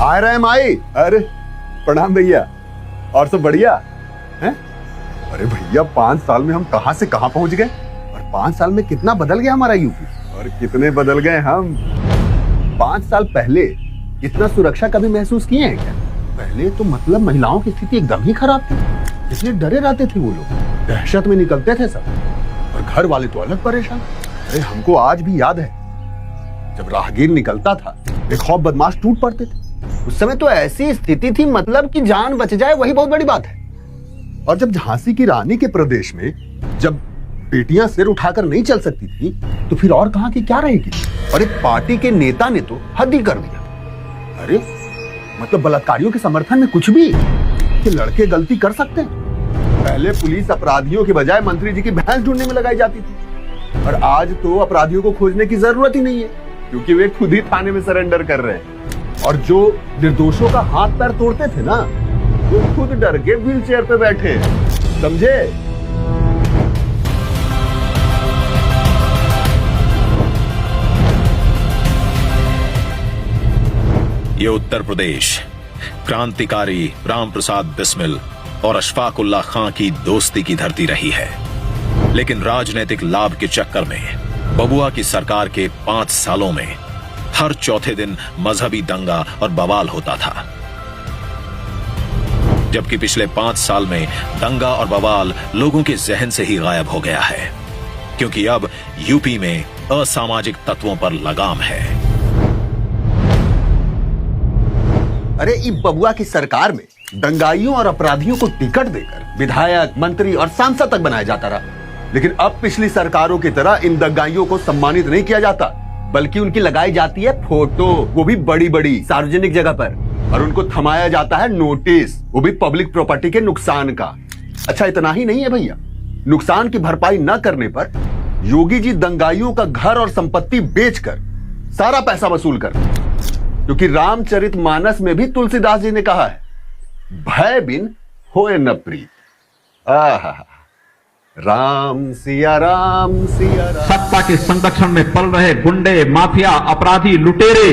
आ रहे हैं माई। अरे प्रणाम भैया, और सब बढ़िया हैं? अरे भैया 5 साल में हम कहां से कहां पहुंच गए, और 5 साल में कितना बदल गया हमारा यूपी, और कितने बदल गए हम। 5 साल पहले इतना सुरक्षा कभी महसूस किए हैं क्या? पहले तो मतलब महिलाओं की स्थिति एकदम ही खराब थी, इसलिए डरे रहते थे वो लोग, दहशत में निकलते थे सब, और घर वाले तो अलग परेशान। अरे हमको आज भी याद है जब राहगीर निकलता था बेखौफ बदमाश टूट पड़ते थे। उस समय तो ऐसी स्थिति थी मतलब कि जान बच जाए वही बहुत बड़ी बात है। और जब झांसी की रानी के प्रदेश में जब बेटियां सिर उठाकर नहीं चल सकती थी तो फिर और कहां की क्या रहेगी। और एक पार्टी के नेता ने तो हद ही कर दिया। अरे मतलब बलात्कारियों के समर्थन में कुछ भी, कि लड़के गलती कर सकते हैं। पहले पुलिस अपराधियों के बजाय मंत्री जी की भैंस ढूंढने में लगाई जाती थी, और आज तो अपराधियों को खोजने की जरूरत ही नहीं है क्योंकि वे खुद ही थाने में सरेंडर कर रहे हैं। और जो निर्दोषों का हाथ पैर तोड़ते थे ना, वो खुद डर के व्हील चेयर पे बैठे, समझे? ये उत्तर प्रदेश क्रांतिकारी राम प्रसाद बिस्मिल और अशफाक उल्लाह खां की दोस्ती की धरती रही है, लेकिन राजनीतिक लाभ के चक्कर में बबुआ की सरकार के 5 सालों में हर चौथे दिन मजहबी दंगा और बवाल होता था, जबकि पिछले 5 साल में दंगा और बवाल लोगों के जहन से ही गायब हो गया है, क्योंकि अब यूपी में असामाजिक तत्वों पर लगाम है। अरे इस बबुआ की सरकार में दंगाइयों और अपराधियों को टिकट देकर विधायक, मंत्री और सांसद तक बनाया जाता रहा, लेकिन अब पिछली सरकारों की तरह इन दंगाइयों को सम्मानित नहीं किया जाता, बल्कि उनकी लगाई जाती है फोटो, वो भी बड़ी बड़ी सार्वजनिक जगह पर, और उनको थमाया जाता है नोटिस, वो भी पब्लिक प्रॉपर्टी के नुकसान का। अच्छा इतना ही नहीं है भैया, नुकसान की भरपाई न करने पर योगी जी दंगाइयों का घर और संपत्ति बेचकर सारा पैसा वसूल कर, क्योंकि रामचरितमानस में भी तुलसीदास जी ने कहा है, भय बिन होए न प्रीत। आहा, राम सिया राम सिया राम। सत्ता के संरक्षण में पल रहे गुंडे, माफिया, अपराधी, लुटेरे,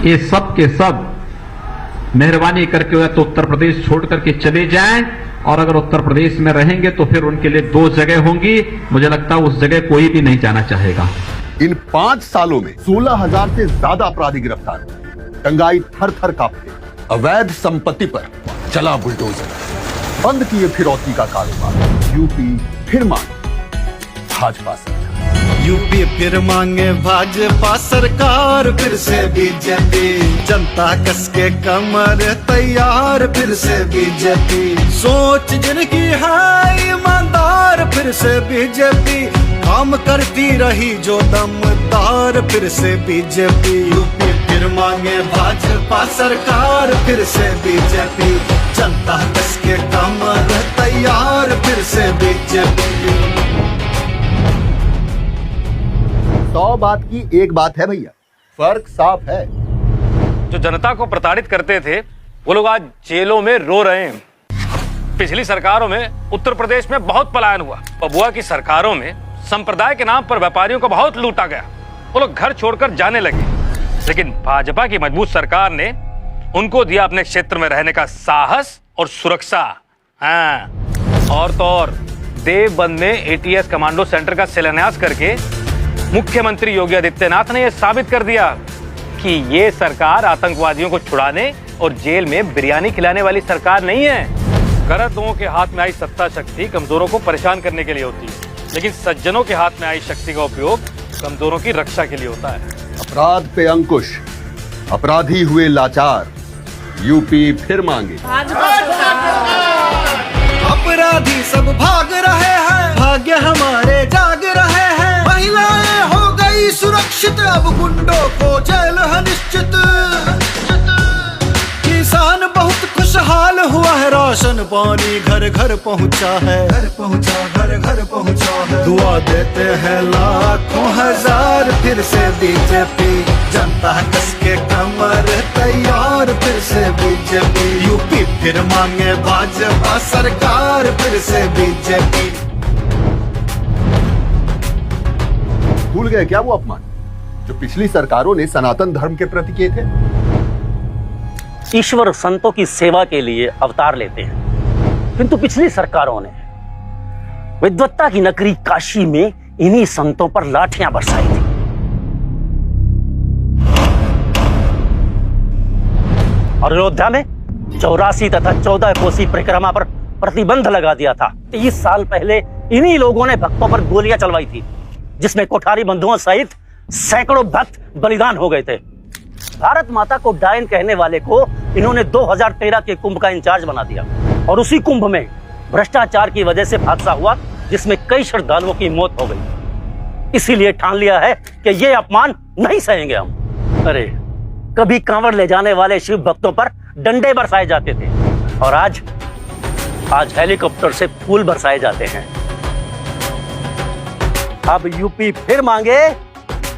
ये सब के सब मेहरबानी करके या तो उत्तर प्रदेश छोड़ करके चले जाएं, और अगर उत्तर प्रदेश में रहेंगे तो फिर उनके लिए 2 जगह होंगी। मुझे लगता है उस जगह कोई भी नहीं जाना चाहेगा। इन 5 सालों में 16,000 से ज्यादा अपराधी गिरफ्तार हुए, दंगाई थर थर कांपते, अवैध संपत्ति पर चला बुलडोजर, बंद किए फिरौती का कारोबार। यूपी फिर मांगे भाजपा सरकार, यूपी फिर मांगे भाजपा सरकार, फिर से बीजेपी, जनता कस के कमर तैयार, फिर से बीजेपी, सोच जिनकी है ईमानदार, फिर से बीजेपी, काम करती रही जो दमदार, फिर से बीजेपी, यूपी फिर मांगे भाजपा सरकार, फिर से बीजेपी, जनता कस के कमर तैयार, फिर से बीजेपी। 100 बात की एक बात है भैया, फर्क साफ है। जो जनता को प्रताड़ित करते थे वो लोग आज जेलों में रो रहे हैं। पिछली सरकारों में उत्तर प्रदेश में बहुत पलायन हुआ, बबुआ की सरकारों में संप्रदाय के नाम पर व्यापारियों को बहुत लूटा गया, वो लोग घर छोड़कर जाने लगे, लेकिन भाजपा की मजबूत सरकार ने उनको दिया अपने क्षेत्र में रहने का साहस और सुरक्षा। हाँ, और तो और देवबंद में एटीएस कमांडो सेंटर का शिलान्यास करके मुख्यमंत्री योगी आदित्यनाथ ने यह साबित कर दिया कि ये सरकार आतंकवादियों को छुड़ाने और जेल में बिरयानी खिलाने वाली सरकार नहीं है। गलत लोगों के हाथ में आई सत्ता शक्ति कमजोरों को परेशान करने के लिए होती है, लेकिन सज्जनों के हाथ में आई शक्ति का उपयोग कमजोरों की रक्षा के लिए होता है। अपराध पे अंकुश, अपराधी हुए लाचार, यूपी फिर मांगे अपराधी सब भाग रहे हैं, भाग्य हमारे जाग रहे हैं, महिलाएं हो गई सुरक्षित, अब गुंडों को जेल है निश्चित, किसान बहुत खुशहाल हुआ है, राशन पानी घर घर पहुंचा है, घर घर पहुंचा है, दुआ देते हैं लाखों हजार, फिर से बीजेपी, जनता कस के कमर तैयार, फिर से बीजेपी, यूपी फिर मांगे भाजपा सरकार, फिर से बीजेपी। भूल गए क्या वो अपमान? जो पिछली सरकारों ने सनातन धर्म के प्रति किए थे। ईश्वर संतों की सेवा के लिए अवतार लेते हैं, किंतु पिछली सरकारों ने विद्वत्ता की नगरी काशी में इन्हीं संतों पर लाठियां बरसाई थी। और अयोध्या में 84 तथा 14 कोसी परिक्रमा पर प्रतिबंध लगा दिया था। 30 साल पहले इन्हीं लोगों ने भक्तों पर गोलियां चलवाई थी, जिसमें कोठारी बंधुओं सहित सैकड़ों भक्त बलिदान हो गए थे। भारत माता को डायन कहने वाले को इन्होंने 2013 के कुंभ का इंचार्ज बना दिया, और उसी कुंभ में भ्रष्टाचार की वजह से हादसा हुआ, जिसमें कई श्रद्धालुओं की मौत हो गई। इसीलिए ठान लिया है कि ये अपमान नहीं सहेंगे हम। अरे कभी कांवड़ ले जाने वाले शिव भक्तों पर डंडे बरसाए जाते थे, और आज हेलीकॉप्टर से फूल बरसाए जाते हैं। अब यूपी फिर मांगे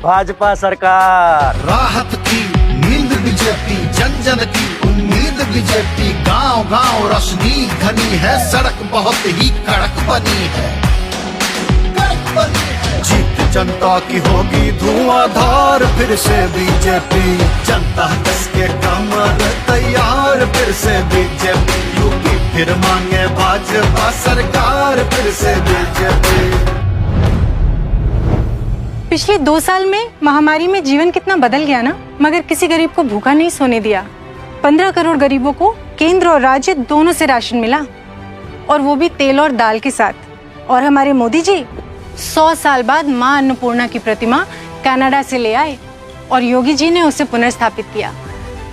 भाजपा सरकार। राहत की नींद बीजेपी, जन जन की उम्मीद बीजेपी। गांव गांव रोशनी घनी है, सड़क बहुत ही कड़क बनी है। जीत जनता की होगी धुआंधार, फिर से बीजेपी। जनता कस के कमर तैयार, फिर से बीजेपी। यूपी फिर मांगे भाजपा सरकार, फिर से बीजेपी। पिछले 2 साल में महामारी में जीवन कितना बदल गया ना, मगर किसी गरीब को भूखा नहीं सोने दिया। 15 करोड़ गरीबों को केंद्र और राज्य दोनों से राशन मिला, और वो भी तेल और दाल के साथ। और हमारे मोदी जी 100 साल बाद मां अन्नपूर्णा की प्रतिमा कनाडा से ले आए, और योगी जी ने उसे पुनर्स्थापित किया,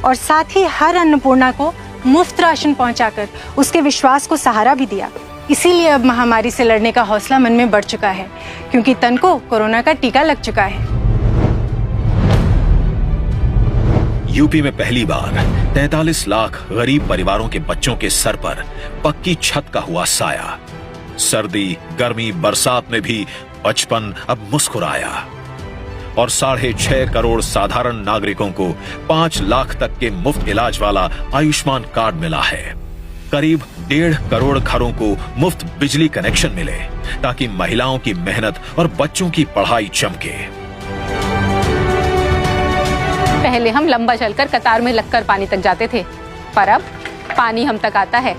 और साथ ही हर अन्नपूर्णा को मुफ्त राशन पहुंचाकर उसके विश्वास को सहारा भी दिया। इसीलिए अब महामारी से लड़ने का हौसला मन में बढ़ चुका है, क्योंकि तन को कोरोना का टीका लग चुका है। यूपी में पहली बार 43 लाख गरीब परिवारों के बच्चों के सर पर पक्की छत का हुआ साया। सर्दी, गर्मी, बरसात में भी बचपन अब मुस्कुराया, और 6.5 करोड़ साधारण नागरिकों को 5 लाख तक के मुफ्त इलाज वाला आयुष्मान कार्ड मिला है। करीब 1.5 करोड़ घरों को मुफ्त बिजली कनेक्शन मिले, ताकि महिलाओं की मेहनत और बच्चों की पढ़ाई चमके। पहले हम लंबा चलकर कतार में लगकर पानी तक जाते थे, पर अब पानी हम तक आता है।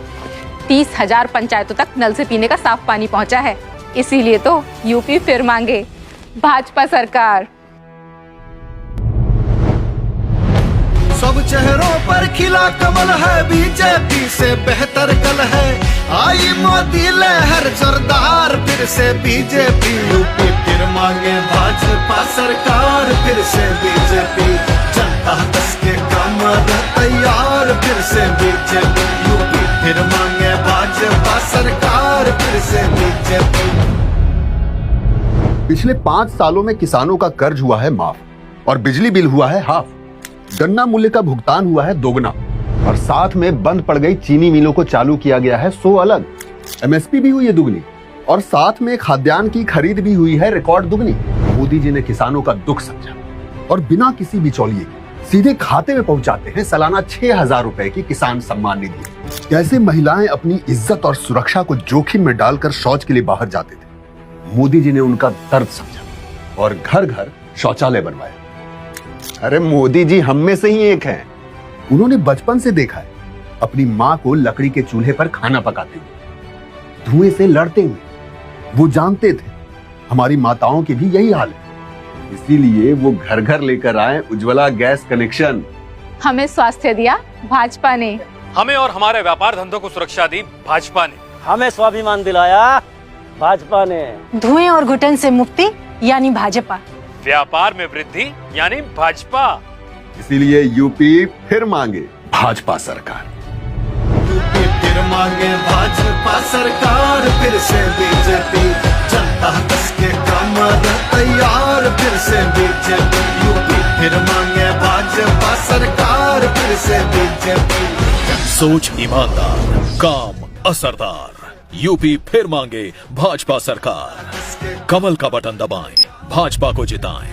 30,000 पंचायतों तक नल से पीने का साफ पानी पहुंचा है। इसीलिए तो यूपी फिर मांगे भाजपा सरकार। सब चेहरों पर खिला कमल है, बीजेपी से बेहतर कल है। आई मोदी लहर जोरदार, फिर से बीजेपी। यूपी फिर मांगे भाजपा सरकार, फिर से बीजेपी। जनता कस के कमर तैयार, फिर से बीजेपी। यूपी फिर मांगे भाजपा सरकार, फिर से बीजेपी। पिछले 5 सालों में किसानों का कर्ज हुआ है माफ, और बिजली बिल हुआ है हाफ। गन्ना मूल्य का भुगतान हुआ है दोगुना, और साथ में बंद पड़ गई चीनी मिलों को चालू किया गया है 100 अलग। एमएसपी भी हुई है दुगनी, और साथ में खाद्यान्न की खरीद भी हुई है रिकॉर्ड दुगनी। मोदी जी ने किसानों का दुख समझा, और बिना किसी बिचौलिए सीधे खाते में पहुंचाते हैं सालाना 6,000 रुपए की किसान सम्मान निधि। कैसे महिलाएं अपनी इज्जत और सुरक्षा को जोखिम में डालकर शौच के लिए बाहर जाते थे। मोदी जी ने उनका दर्द समझा और घर घर शौचालय बनवाया। अरे मोदी जी हम में से ही एक हैं। उन्होंने बचपन से देखा है अपनी माँ को लकड़ी के चूल्हे पर खाना पकाते हुए, धुएं से लड़ते हुए। वो जानते थे हमारी माताओं की भी यही हाल है, इसीलिए वो घर घर लेकर आए उज्ज्वला गैस कनेक्शन। हमें स्वास्थ्य दिया भाजपा ने, हमें और हमारे व्यापार धंधों को सुरक्षा दी भाजपा ने, हमें स्वाभिमान दिलाया भाजपा ने। धुएं और घुटन से मुक्ति यानी भाजपा, व्यापार में वृद्धि यानी भाजपा। इसीलिए यूपी फिर मांगे भाजपा सरकार। यूपी फिर मांगे भाजपा सरकार, फिर से बीजेपी। जनता कस के कमर तैयार, फिर से बीजेपी। यूपी फिर मांगे भाजपा सरकार, फिर से बीजेपी। सोच ईमानदार, काम असरदार। यूपी फिर मांगे भाजपा सरकार। कमल का बटन दबाएं, भाजपा को जिताएं।